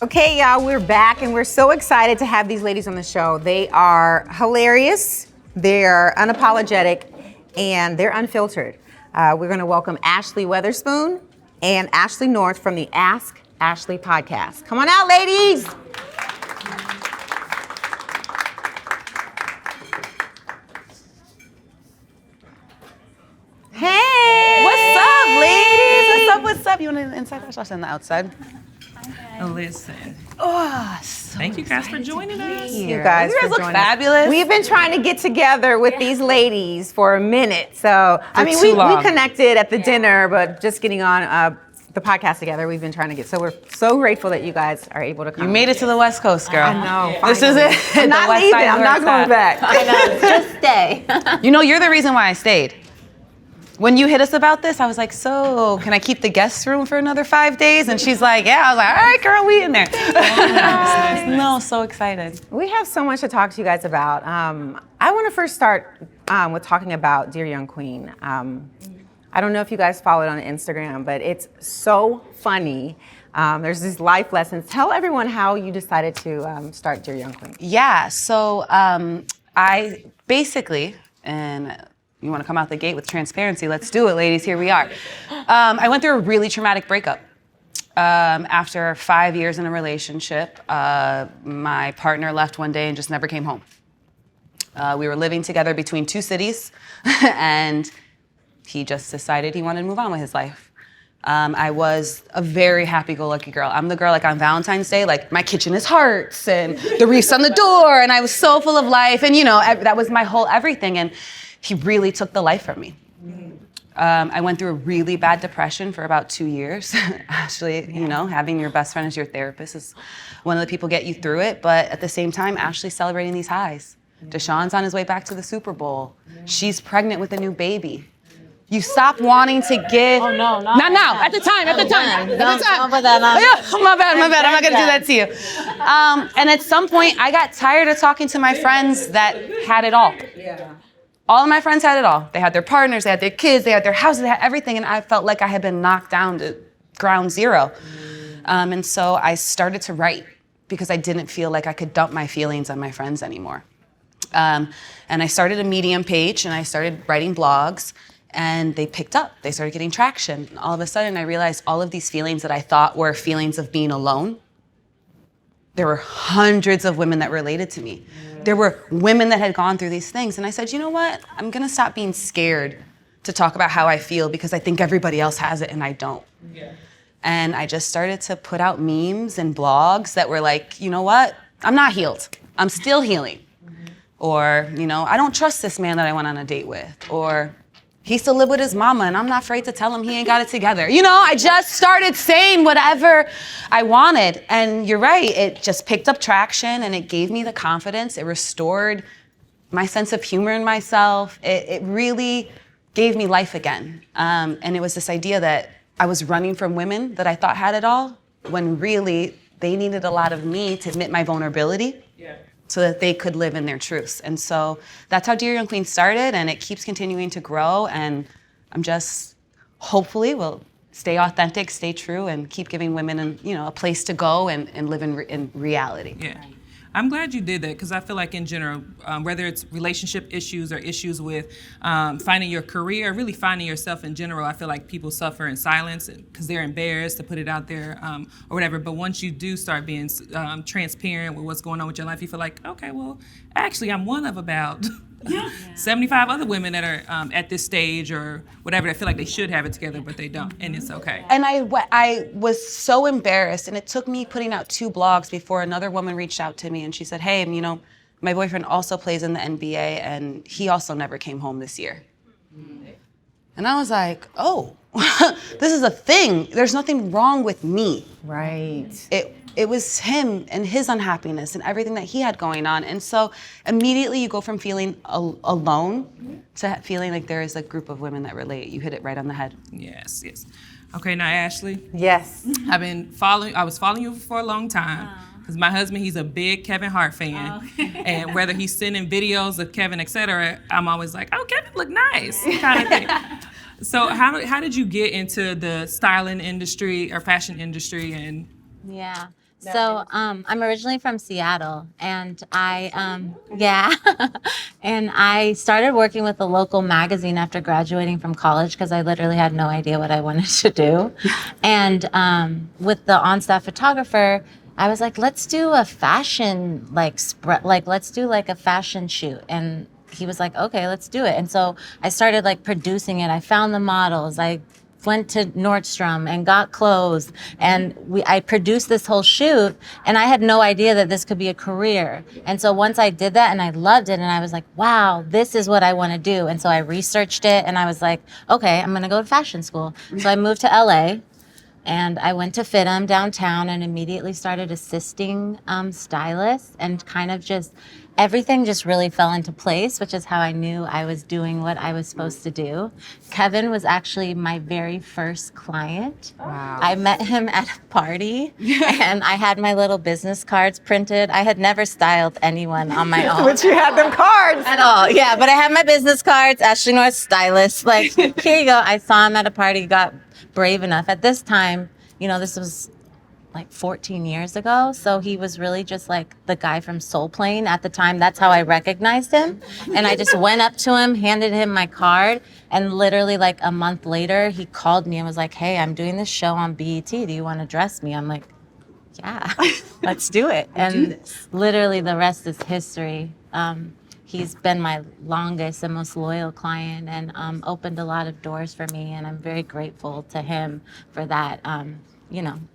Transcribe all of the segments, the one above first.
Okay, y'all, we're back and we're so excited to have these ladies on the show. They are hilarious, they're unapologetic, and they're unfiltered. We're gonna welcome Ashley Weatherspoon and Ashley North from the Ask Ashley podcast. Come on out, ladies. Hey. What's up, ladies? What's up? You want an inside or on the outside? Listen. Oh, so Thank you guys for joining us. You guys look fabulous. We've been trying to get together with these ladies for a minute. So, too long. we connected at the dinner, but just getting on the podcast together, we've been trying to get. So we're so grateful that you guys are able to come. You made it to the West Coast, girl. I know. This is finally. it. I'm not The West leaving. Side I'm not where going it's back. I know, just stay. You know, you're the reason why I stayed. When you hit us about this, I was like, so can I keep the guest room for another 5 days? And she's like, yeah. I was like, all right, girl, we in there. No, so excited. We have so much to talk to you guys about. I want to first start with talking about Dear Young Queen. I don't know if you guys follow it on Instagram, but it's so funny. There's these life lessons. Tell everyone how you decided to start Dear Young Queen. Yeah, so I basically, and you want to come out the gate with transparency, let's do it, ladies, here we are. I went through a really traumatic breakup. After 5 years in a relationship, my partner left one day and just never came home. We were living together between two cities, and he just decided he wanted to move on with his life. I was a very happy-go-lucky girl. I'm the girl, like on Valentine's Day, like my kitchen is hearts and the wreaths on the door, and I was so full of life, and you know, that was my whole everything, and he really took the life from me. I went through a really bad depression for about 2 years. Actually, you know, having your best friend as your therapist is one of the people get you through it, but at the same time, Ashley's celebrating these highs. Deshaun's on his way back to the Super Bowl. She's pregnant with a new baby. You stop wanting to give. Oh, no, not now. At the time. Don't put that on. Yeah, my bad. I'm not gonna do that to you. And at some point, I got tired of talking to my friends that had it all. Yeah. All of my friends had it all. They had their partners, they had their kids, they had their houses, they had everything, and I felt like I had been knocked down to ground zero. And so I started to write because I didn't feel like I could dump my feelings on my friends anymore. And I started a Medium page, and I started writing blogs, and they picked up. They started getting traction. And all of a sudden, I realized all of these feelings that I thought were feelings of being alone, there were hundreds of women that related to me. There were women that had gone through these things. And I said, you know what? I'm gonna stop being scared to talk about how I feel because I think everybody else has it and I don't. Yeah. And I just started to put out memes and blogs that were like, you know what? I'm not healed. I'm still healing. Mm-hmm. Or, you know, I don't trust this man that I went on a date with. Or he still lived with his mama and I'm not afraid to tell him he ain't got it together. You know, I just started saying whatever I wanted. And you're right, it just picked up traction and it gave me the confidence. It restored my sense of humor in myself. It really gave me life again. And it was this idea that I was running from women that I thought had it all, when really they needed a lot of me to admit my vulnerability. Yeah. So that they could live in their truths. And so that's how Dear Young Queen started, and it keeps continuing to grow, and I'm just, hopefully will stay authentic, stay true, and keep giving women a place to go and live in reality. Yeah. I'm glad you did that because I feel like in general, whether it's relationship issues or issues with finding your career, really finding yourself in general, I feel like people suffer in silence because they're embarrassed to put it out there or whatever. But once you do start being transparent with what's going on with your life, you feel like, okay, well, actually, I'm one of about 75 other women that are at this stage or whatever that feel like they should have it together, but they don't, and it's okay. And I was so embarrassed, and it took me putting out 2 blogs before another woman reached out to me, and she said, hey, my boyfriend also plays in the NBA, and he also never came home this year. And I was like, oh, this is a thing. There's nothing wrong with me. Right. It was him and his unhappiness and everything that he had going on. And so immediately you go from feeling alone to feeling like there is a group of women that relate. You hit it right on the head. Yes, yes. Okay, now Ashley. Yes. I was following you for a long time. Because my husband, he's a big Kevin Hart fan. And whether he's sending videos of Kevin, etc., I'm always like, oh, Kevin look nice, kind of thing. So how did you get into the styling industry or fashion industry? And Yeah. So I'm originally from Seattle, and and I started working with a local magazine after graduating from college because I literally had no idea what I wanted to do. And with the on-staff photographer, I was like, let's do a fashion let's do like a fashion shoot. And he was like, okay, let's do it. And so I started like producing it. I found the models. I went to Nordstrom and got clothes, and I produced this whole shoot, and I had no idea that this could be a career. And so once I did that and I loved it, and I was like, wow, this is what I want to do. And so I researched it, and I was like, okay, I'm going to go to fashion school. So I moved to LA, and I went to FITM downtown and immediately started assisting stylists, and kind of just everything just really fell into place, which is how I knew I was doing what I was supposed to do. Kevin was actually my very first client. Wow. I met him at a party, and I had my little business cards printed. I had never styled anyone on my own. But you had them cards. At all, yeah. But I had my business cards, Ashley North, stylist. Like, here you go. I saw him at a party, got brave enough. At this time, this was like 14 years ago. So he was really just like the guy from Soul Plane at the time. That's how I recognized him. And I just went up to him, handed him my card. And literally like a month later, he called me and was like, hey, I'm doing this show on BET. Do you want to dress me? I'm like, yeah, let's do it. And literally the rest is history. He's been my longest and most loyal client, and opened a lot of doors for me. And I'm very grateful to him for that.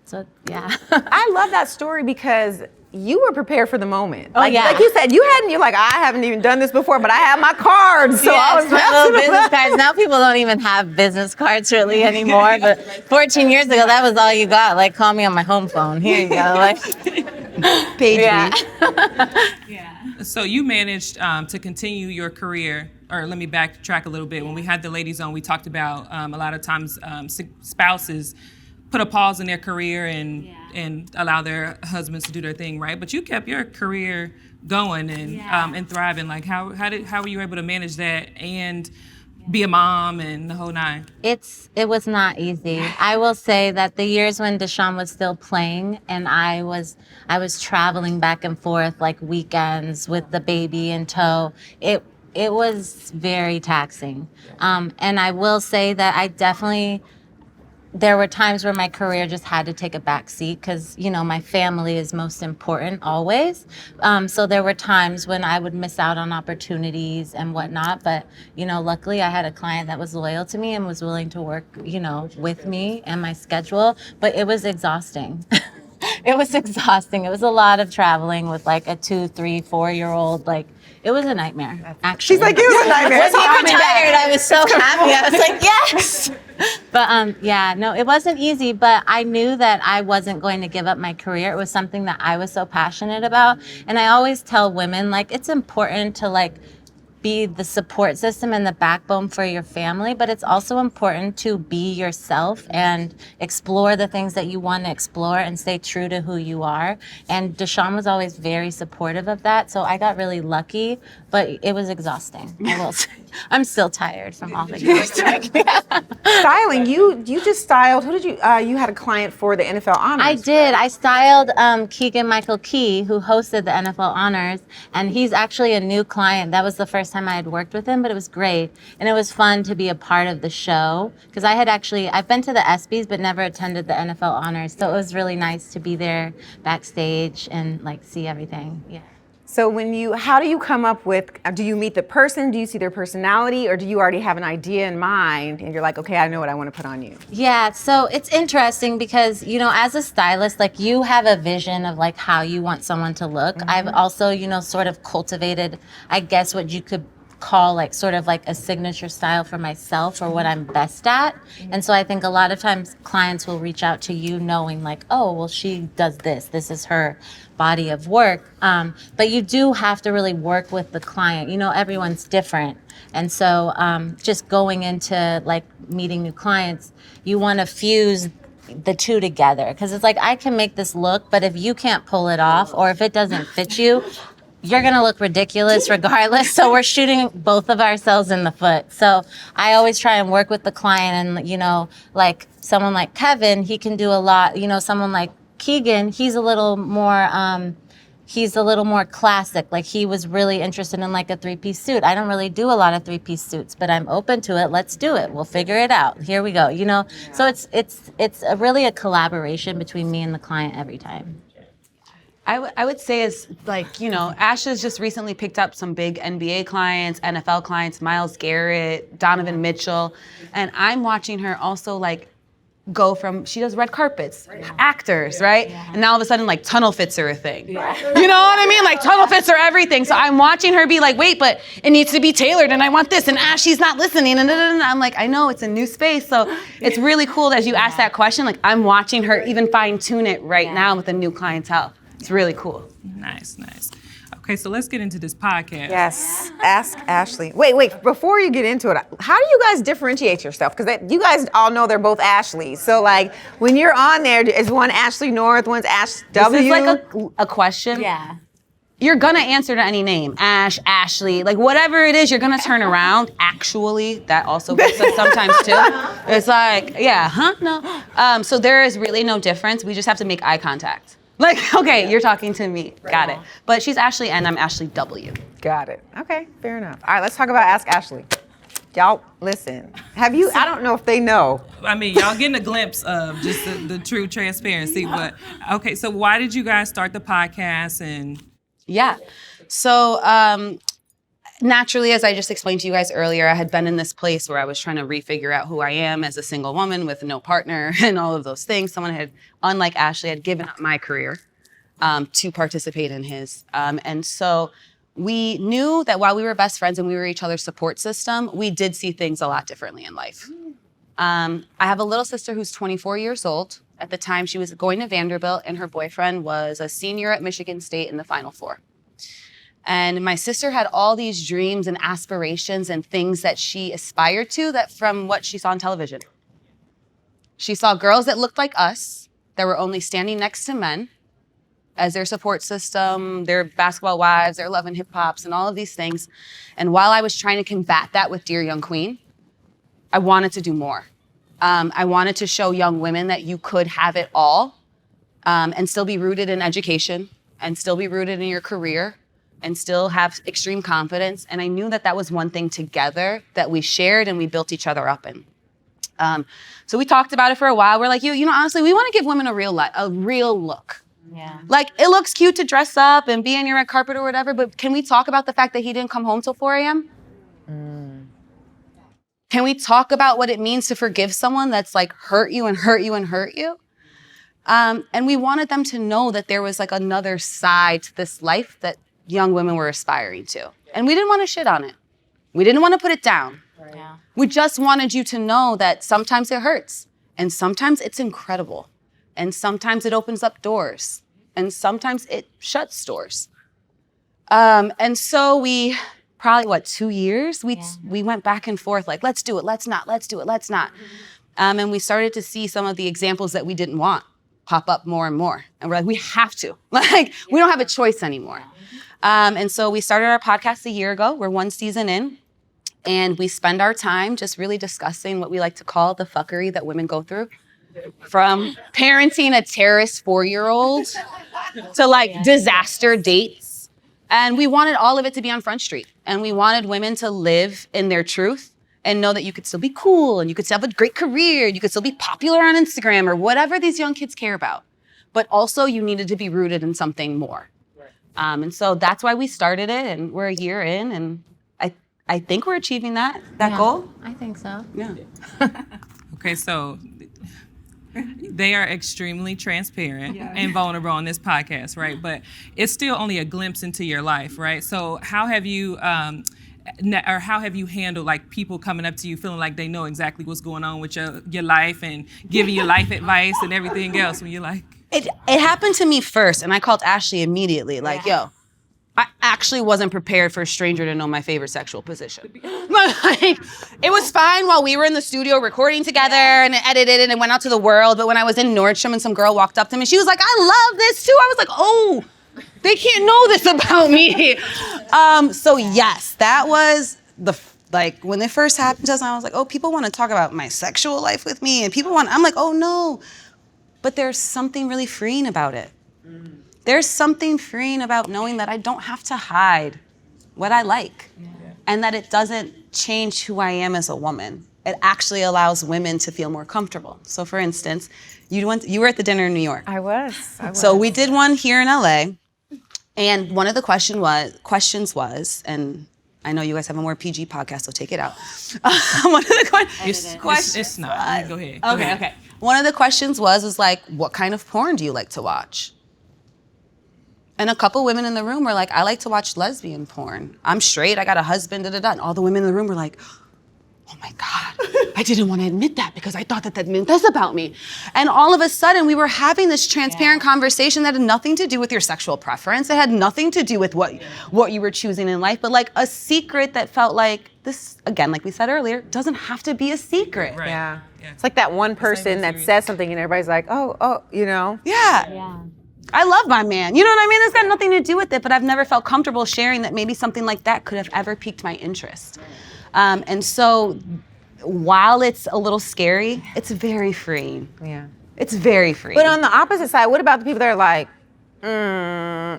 So yeah. I love that story because you were prepared for the moment. Oh, yeah. Like you said, you're like, I haven't even done this before, but I have my cards. So I was my little business cards. Now people don't even have business cards really anymore. But 14 years ago, that was all you got. Like, call me on my home phone. Here you go. Like, page me. So you managed to continue your career, or let me backtrack a little bit. When we had the ladies on, we talked about a lot of times spouses put a pause in their career and allow their husbands to do their thing, right? But you kept your career going and thriving. Like how were you able to manage that and be a mom and the whole nine? It was not easy. I will say that the years when Deshaun was still playing and I was traveling back and forth like weekends with the baby in tow, it was very taxing. And I will say that there were times where my career just had to take a back seat because, my family is most important always. So there were times when I would miss out on opportunities and whatnot. But, luckily I had a client that was loyal to me and was willing to work, with me and my schedule. But it was exhausting. It was exhausting. It was a lot of traveling with like a 2, 3, 4-year-old. Like, it was a nightmare, actually. She's like, it was a nightmare. When he retired, I was so happy. I was like, yes. But no, it wasn't easy, but I knew that I wasn't going to give up my career. It was something that I was so passionate about. And I always tell women, like, it's important to like be the support system and the backbone for your family, but it's also important to be yourself and explore the things that you want to explore and stay true to who you are. And Deshaun was always very supportive of that, so I got really lucky, but it was exhausting, I will say. I'm still tired from all the years. Styling, you just styled, who did you had a client for the NFL Honors. I did. I styled Keegan-Michael Key, who hosted the NFL Honors, and he's actually a new client. That was the first time I had worked with him, but it was great. And it was fun to be a part of the show, because I've been to the ESPYs, but never attended the NFL Honors, so it was really nice to be there backstage and like see everything. Yeah. So how do you come up with, do you meet the person, do you see their personality, or do you already have an idea in mind and you're like, okay, I know what I want to put on you? Yeah, so it's interesting because, as a stylist, like you have a vision of like how you want someone to look. Mm-hmm. I've also, sort of cultivated, I guess what you could call like sort of like a signature style for myself or what I'm best at. And so I think a lot of times clients will reach out to you knowing like, oh, well, she does this. This is her body of work. But you do have to really work with the client. Everyone's different. And so just going into like meeting new clients, you want to fuse the two together. Because it's like, I can make this look, but if you can't pull it off or if it doesn't fit you, you're going to look ridiculous regardless. So we're shooting both of ourselves in the foot. So I always try and work with the client and, like someone like Kevin, he can do a lot. Someone like Keegan, he's a little more classic. Like he was really interested in like a 3-piece suit. I don't really do a lot of 3-piece suits, but I'm open to it. Let's do it. We'll figure it out. Here we go. You know, so it's really a collaboration between me and the client every time. I would say is like, you know, Ash has just recently picked up some big NBA clients, NFL clients, Myles Garrett, Donovan Mitchell, and I'm watching her also like go from, she does red carpets, actors, right? And now all of a sudden like tunnel fits are a thing. You know what I mean? Like tunnel fits are everything. So I'm watching her be like, wait, but it needs to be tailored and I want this and she's not listening and I'm like, I know it's a new space. So it's really cool that as you ask that question, like I'm watching her even fine tune it right now with a new clientele. It's really cool. Nice. Okay, so let's get into this podcast. Yes, Ask Ashley. Wait, before you get into it, how do you guys differentiate yourself? Because you guys all know they're both Ashleys. So like, when you're on there, is one Ashley North, one's Ash W? This is like a question. Yeah. You're gonna answer to any name, Ash, Ashley, like whatever it is, you're gonna turn around. Actually, that also gets us sometimes too. It's like, yeah, no. So there is really no difference. We just have to make eye contact. Like, okay, you're talking to me. Got it. But she's Ashley and I'm Ashley W. Got it. Okay, fair enough. All right, let's talk about Ask Ashley. Y'all, listen. I don't know if they know. I mean, y'all getting a glimpse of just the true transparency. But okay, so why did you guys start the podcast? And Yeah. So naturally, as I just explained to you guys earlier, I had been in this place where I was trying to refigure out who I am as a single woman with no partner and all of those things. Someone had, unlike Ashley, had given up my career to participate in his. And so we knew that while we were best friends and we were each other's support system, we did see things a lot differently in life. I have a little sister who's 24 years old. At the time, she was going to Vanderbilt and her boyfriend was a senior at Michigan State in the Final Four. And my sister had all these dreams and aspirations and things that she aspired to that from what she saw on television. She saw girls that looked like us, that were only standing next to men as their support system, their basketball wives, their love and hip hops and all of these things. And while I was trying to combat that with Dear Young Queen, I wanted to do more. I wanted to show young women that you could have it all and still be rooted in education and still be rooted in your career and still have extreme confidence. And I knew that that was one thing together that we shared and we built each other up in. So we talked about it for a while. We're like, you know, honestly, we want to give women a real look. Yeah. Like, it looks cute to dress up and be on your red carpet or whatever, but can we talk about the fact that he didn't come home till 4 a.m.? Can we talk about what it means to forgive someone that's like hurt you and hurt you and hurt you? And we wanted them to know that there was like another side to this life that young women were aspiring to. And we didn't want to shit on it. We didn't want to put it down. Yeah. We just wanted you to know that sometimes it hurts and sometimes it's incredible and sometimes it opens up doors and sometimes it shuts doors. And so we probably, 2 years? We went back and forth like, let's do it, let's not, let's do it, let's not. And we started to see some of the examples that we didn't want pop up more and more. And we're like, we have to. Like, we don't have a choice anymore. And so we started our podcast a year ago. We're 1 season in. And we spend our time just really discussing what we like to call the fuckery that women go through. From parenting a terrorist 4-year-old to like disaster dates. And we wanted all of it to be on Front Street. And we wanted women to live in their truth and know that you could still be cool and you could still have a great career. You could still be popular on Instagram or whatever these young kids care about. But also you needed to be rooted in something more. And so that's why we started it, and we're a year in, and I think we're achieving that goal. I think so. Yeah. okay, so they are extremely transparent and vulnerable on this podcast, right? But it's still only a glimpse into your life, right? So how have you handled like people coming up to you feeling like they know exactly what's going on with your life and giving you life advice and everything else when you're like... It happened to me first, and I called Ashley immediately, like, yo, I actually wasn't prepared for a stranger to know my favorite sexual position. Like, it was fine while we were in the studio recording together and it edited and it went out to the world, but when I was in Nordstrom and some girl walked up to me, she was like, I love this too. I was like, oh, they can't know this about me. So yes, that was when it first happened to us, I was like, oh, people want to talk about my sexual life with me, and I'm like, oh no. but there's something really freeing about it. There's something freeing about knowing that I don't have to hide what I like, and that it doesn't change who I am as a woman. It actually allows women to feel more comfortable. So for instance, you were at the dinner in New York. I was. So we did one here in LA, and one of the questions was, and I know you guys have a more PG podcast, so take it out. One of the questions. It's not. Go ahead. Okay. One of the questions was like, what kind of porn do you like to watch? And a couple women in the room were like, I like to watch lesbian porn. I'm straight, I got a husband, da-da-da. And all the women in the room were like, oh my God, I didn't want to admit that because I thought that meant this about me. And all of a sudden, we were having this transparent conversation that had nothing to do with your sexual preference. It had nothing to do with what you were choosing in life, but like a secret that felt like this, again, like we said earlier, doesn't have to be a secret. Right. Yeah. It's like that one person that says something and everybody's like, oh, you know? Yeah. I love my man. You know what I mean? It's got nothing to do with it, but I've never felt comfortable sharing that maybe something like that could have ever piqued my interest. And so while it's a little scary, it's very freeing. Yeah. It's very freeing. But on the opposite side, what about the people that are like,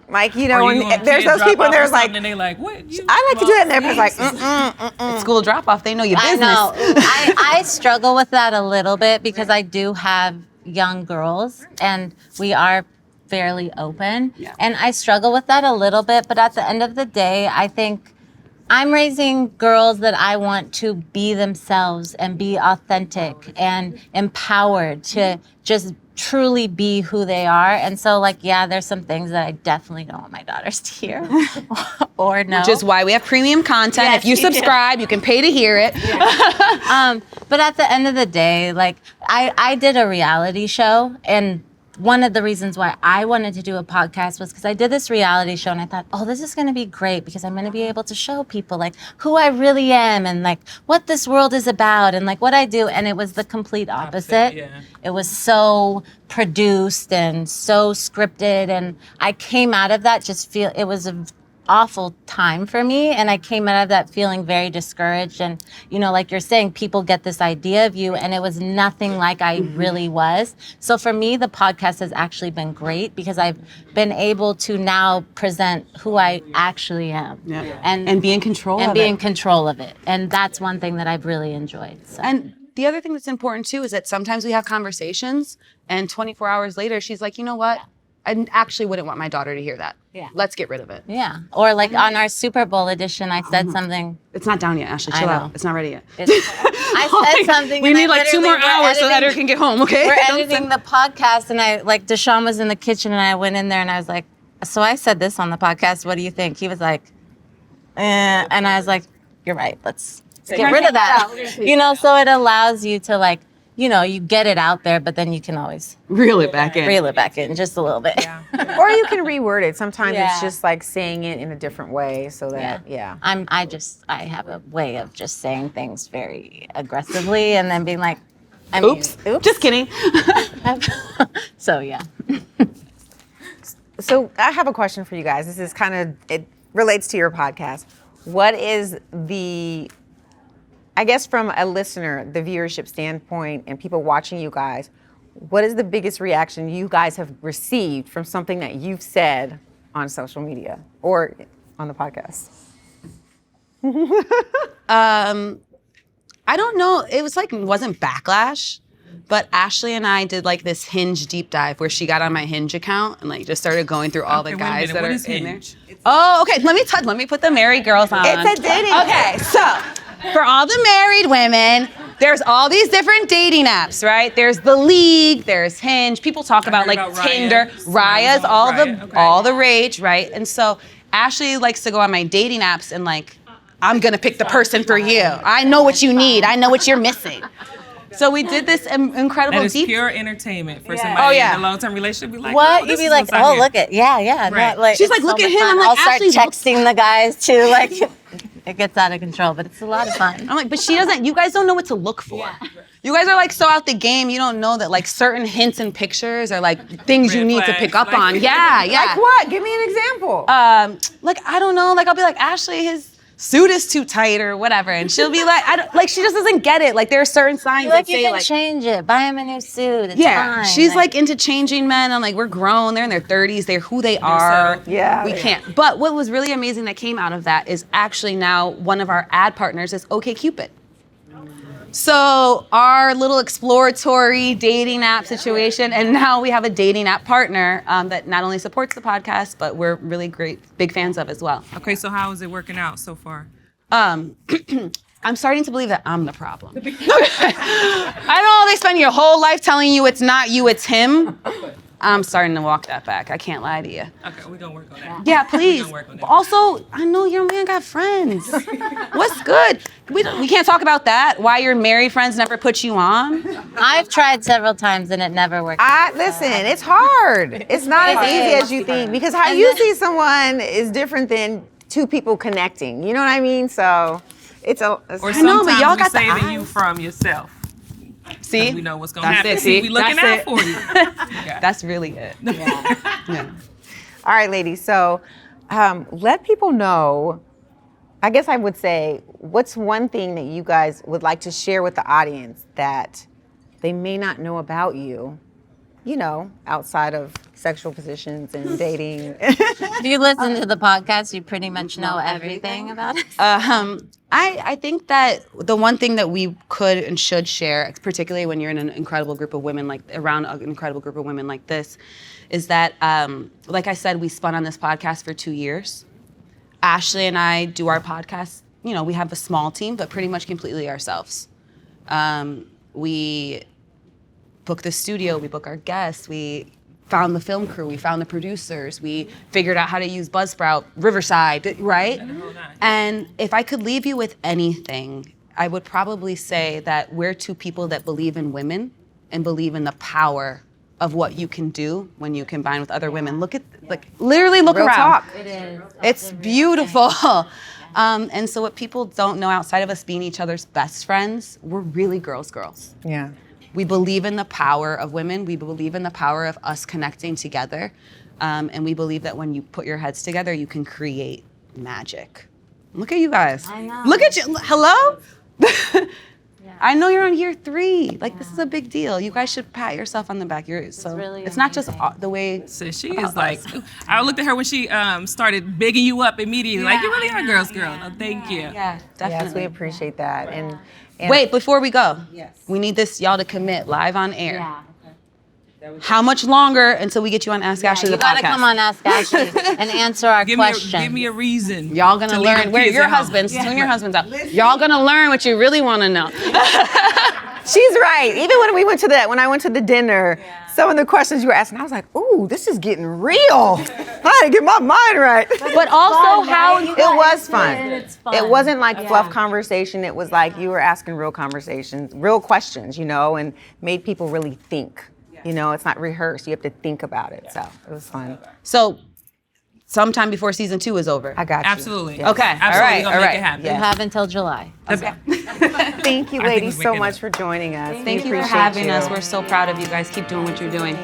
like, you know, and there's those people and there's like, and they like, what? I like to do that, and everybody's like, School drop-off, they know your business. I know. I struggle with that a little bit because I do have young girls and we are fairly open. Yeah. And I struggle with that a little bit, but at the end of the day, I think I'm raising girls that I want to be themselves and be authentic and empowered to just truly be who they are. And so, like, yeah, there's some things that I definitely don't want my daughters to hear or know. Which is why we have premium content. Yes, if you subscribe, you can pay to hear it. But at the end of the day, like, I did a reality show, and one of the reasons why I wanted to do a podcast was because I did this reality show and I thought, oh, this is going to be great because I'm going to be able to show people like who I really am and like what this world is about and like what I do. And it was the complete opposite. Yeah. It was so produced and so scripted. And I came out of that it was an awful time for me. And I came out of that feeling very discouraged. And, you know, like you're saying, people get this idea of you and it was nothing like I really was. So for me, the podcast has actually been great because I've been able to now present who I actually am. Yeah. And be in control and of be it. in control of it. And that's one thing that I've really enjoyed. So. And the other thing that's important too is that sometimes we have conversations and 24 hours later, she's like, you know what? I actually wouldn't want my daughter to hear that. Yeah. Let's get rid of it. Yeah. Or like on our Super Bowl edition, I said something. It's not down yet, Ashley. Chill out. It's not ready yet. I said something. We and need I like 2 more literally- hours so that her can get home, okay? We're editing the podcast, and I like Deshaun was in the kitchen, and I went in there, and I was like, "So I said this on the podcast. What do you think?" He was like, and I was like, "You're right. Let's get rid of that." You know, so it allows you to like, you know, you get it out there, but then you can always Reel it back in. reel it back in just a little bit. yeah. Or you can reword it. Sometimes Yeah. it's just like saying it in a different way so that, yeah. I have a way of just saying things very aggressively, and then being like, Oops. Just kidding. So yeah. So I have a question for you guys. This is it relates to your podcast. What is I guess from a listener, the viewership standpoint and people watching you guys, what is the biggest reaction you guys have received from something that you've said on social media or on the podcast? I don't know. It wasn't backlash, but Ashley and I did like this Hinge deep dive where she got on my Hinge account and like just started going through all the Okay, wait a guys minute. that What are is in Hinge? there. Oh, okay. Let me put the married girls on. It's a dating Okay, so for all the married women, there's all these different dating apps, right? There's The League, there's Hinge. People talk about heard like about Raya. Tinder, Someone Raya's was on all Raya, okay. all the rage, right? And so Ashley likes to go on my dating apps and like, I'm gonna pick the person for you. I know what you need. I know what you're missing. So we did this incredible That is deep. pure entertainment for Yeah. somebody Oh, yeah. in a long-term relationship. Be like, What? oh, You'd this be is like, what's out oh, here. look at, yeah. Right. No, like, She's it's like, look so at much him. fun. I'm like, I'll start Ashley, texting the guys too. Like, it gets out of control, but it's a lot of fun. I'm like, but you guys don't know what to look for. You guys are like so out the game, you don't know that like certain hints and pictures are like things you Red need to flags, pick up like- on. Yeah. Like what? Give me an example. Like, I don't know, like I'll be like, Ashley, suit is too tight or whatever. And she'll be like, she just doesn't get it. Like there are certain signs that you say can change it. Buy him a new suit. It's fine. she's like into changing men. I'm like, we're grown. They're in their 30s. They're who they are. Yeah. We can't. But what was really amazing that came out of that is actually now one of our ad partners is OkCupid. So our little exploratory dating app situation, and now we have a dating app partner that not only supports the podcast, but we're really big fans of as well. Okay, so how is it working out so far? I'm starting to believe that I'm the problem. I know they spend your whole life telling you it's not you, it's him. I'm starting to walk that back. I can't lie to you. Okay, we're gonna work on that. Yeah, please. We're gonna work on that. Also, I know your man got friends. What's good? We can't talk about that. Why your married friends never put you on? I've tried several times and it never worked. Listen, it's hard. It's not as easy as you think because how you see someone is different than two people connecting. You know what I mean? So it's a. Or I know, but sometimes y'all we got the saving you eyes. from yourself. See? We know what's gonna That's happen. it, See, see? we looking That's out it. for you. Yeah. That's really it. Yeah. All right, ladies. So let people know. I guess I would say, what's one thing that you guys would like to share with the audience that they may not know about you, you know, outside of sexual positions and dating? If you listen to the podcast, you pretty much know everything about it. I think that the one thing that we could and should share, particularly when you're in an incredible group of women, like around an incredible group of women like this, is that, like I said, we spun on this podcast for 2 years. Ashley and I do our podcast, you know, we have a small team, but pretty much completely ourselves. We book the studio, we book our guests, we found the film crew, we found the producers, we figured out how to use Buzzsprout, Riverside, right? And if I could leave you with anything, I would probably say that we're two people that believe in women and believe in the power of what you can do when you combine with other women. Look at, like, literally look Real around. talk. It is. It's beautiful. And so what people don't know outside of us being each other's best friends, we're really girls. Yeah. We believe in the power of women. We believe in the power of us connecting together. And we believe that when you put your heads together, you can create magic. Look at you guys. I know. Look at you. Hello? I know you're on year 3. Like, this is a big deal. You guys should pat yourself on the back. really it's not just amazing. the way. So she is like, I looked at her when she started bigging you up immediately. Like, you really are a girl's girl. Oh, thank you. Yeah, definitely. Yes, we appreciate that. And Wait, before we go, we need y'all to commit live on air. Yeah. How much longer until we get you on Ask Ashley You the gotta podcast? come on Ask Ashley and answer our Give questions. me a reason. Y'all gonna to leave learn the where kids your at home. husbands, tune your husbands out. Y'all gonna learn what you really want to know. she's right. Even when when I went to the dinner, some of the questions you were asking, I was like, ooh, this is getting real. I had to get my mind right. But also how It was fun. It's fun. It wasn't like fluff conversation. It was like you were asking real conversations, real questions, you know, and made people really think. You know, it's not rehearsed. You have to think about it. So it was fun. So sometime before season 2 is over. I got you. Absolutely. Yeah. Okay, Absolutely. all right, Gonna all make right. it happen. You have until July. Okay. Thank you, I think ladies, we so make it much up. for joining us. Thank We you for appreciate having you. us. We're so proud of you guys. Keep doing what you're doing.